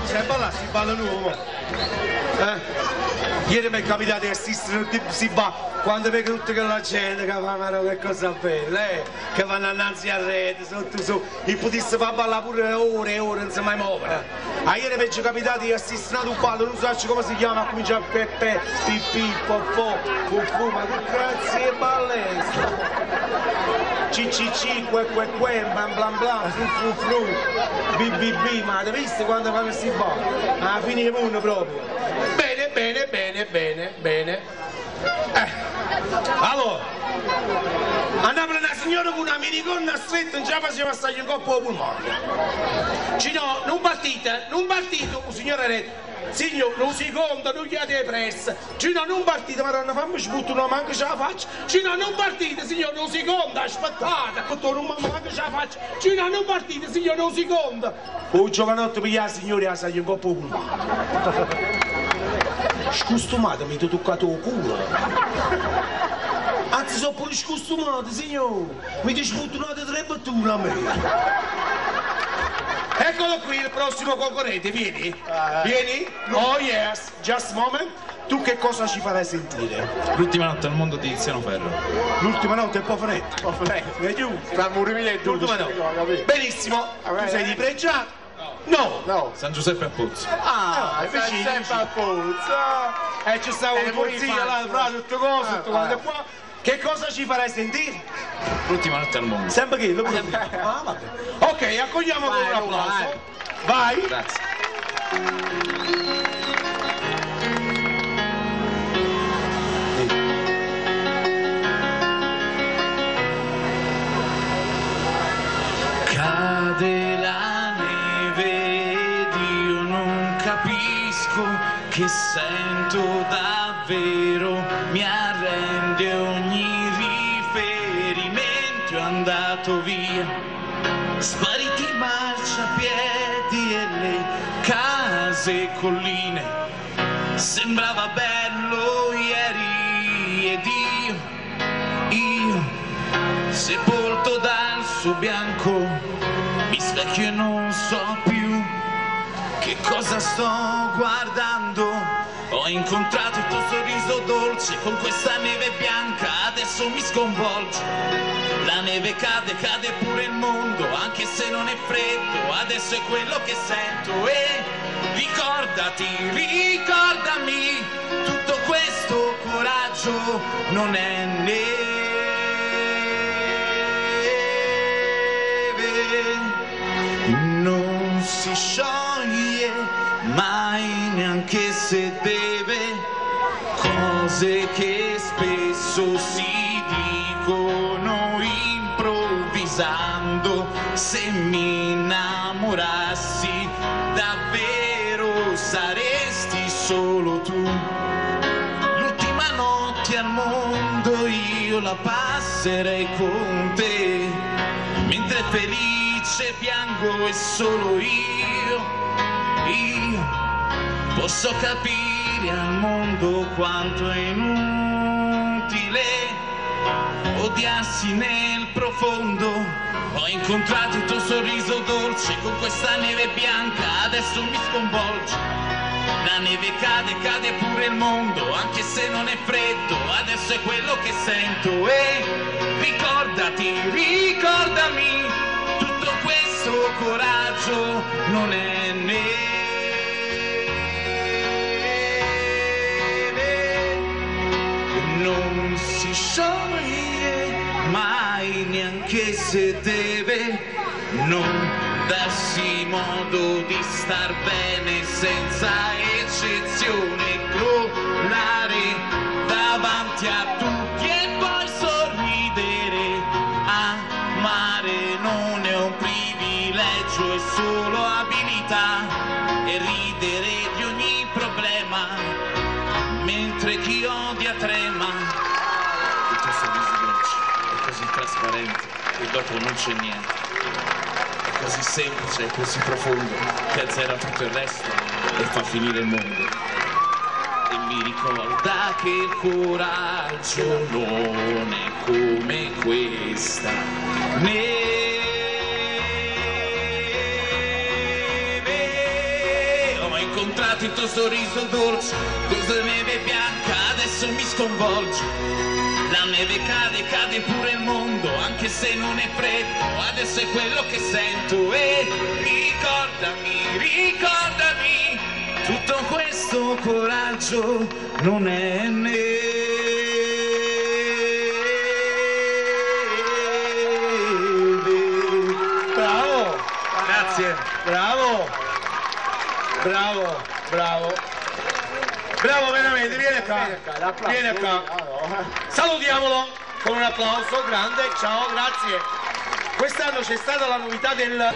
Sai ballare, si balla nuovo. Ieri mi è capitato di assistere si va quando vedo tutta quella gente che fa che cosa bella, che vanno innanzi a rete, sotto su, e potesse far ballare pure ore e ore, non si mai muovere. Ieri mi è capitato di assistere ad un ballo, non so come si chiama, comincia a pepe, pipì, popò, fufu, ma che grazie ballestra. CCC, que, blan blan blan, fru fru fru, BBB, ma avete visto quando fanno si va? Alla fine di mondo proprio. Bene, bene, bene, bene, bene. Allora, andava una signora con una minigonna stretta, non ce la faceva stare in coppa al polmone. No, non partite, signora Retta. Signor, non si conta, non gli date pressa. Cino, non partite, madonna, fammi sputtare, manco ce la faccio. Cino, non partite, signor, non si conta, aspettate, non manco ce la faccio. Cino, non partite, signor, non si conta. Un giovanotto pigliare, signore, la sai un po' pulma. Scostumato, mi ti ho toccato il culo. Anzi, sono pure scostumato, signor. Mi ti sputtunate 3 battute a me. Eccolo qui il prossimo concorrente, vieni? Vieni? Oh yes, just a moment. Tu che cosa ci farai sentire? L'ultima notte al mondo di Tiziano Ferro. L'ultima notte è un po' freddo. Un po' freddo. E giù? L'ultima notte. Benissimo. Tu sei di Pregiato? No. No. San Giuseppe a Pozzo. Ah, è vicino. San Giuseppe a Pozzo. Ci stavo un polizia là, fra tutto cose, tutto quanto qua. Che cosa ci farai sentire? L'ultima notte al mondo. Sempre che? Ah, vabbè. Ok, accogliamo con un applauso. Vai. Grazie. Cade la neve ed io non capisco che sento davvero, mi arrende ogni riferimento, è andato via, spariti i marciapiedi e le case e colline, sembrava bello ieri ed io, sepolto dal suo bianco, mi specchio e non so più che cosa sto guardando. Ho incontrato il tuo sorriso dolce con questa neve bianca, adesso mi sconvolge. La neve cade, cade pure il mondo, anche se non è freddo, adesso è quello che sento. E ricordami, tutto questo coraggio non è neve, non si scioglie mai neanche se deve, cose che spesso si dicono improvvisando. Se mi innamorassi davvero saresti solo tu. L'ultima notte al mondo io la passerei con te, mentre felice piango e solo io posso capire al mondo quanto è inutile odiarsi nel profondo. Ho incontrato il tuo sorriso dolce con questa neve bianca, adesso mi sconvolge. La neve cade, cade pure il mondo, anche se non è freddo, adesso è quello che sento. E ricordami, tutto questo coraggio non è neve, non si scioglie mai neanche se deve, non darsi modo di star bene senza eccezione, crollare davanti a tutti e poi sorridere. Amare non è un privilegio, è solo abilità, e ridere di ogni problema mentre chi odia trema. Il tuo sorriso dolce è così trasparente e dopo non c'è niente, è così semplice e così profondo che azzera tutto il resto e fa finire il mondo. E mi ricorda che il coraggio non è come questa neve. Ho incontrato il tuo sorriso dolce, questa neve bianca adesso mi sconvolge. La neve cade, cade pure il mondo, anche se non è freddo, adesso è quello che sento. E ricordami, ricordami, tutto questo coraggio non è neve. Bravo, grazie, bravo, bravo, bravo, bravo veramente, vieni qua, vieni qua, salutiamolo con un applauso grande, ciao, grazie. Quest'anno c'è stata la novità del...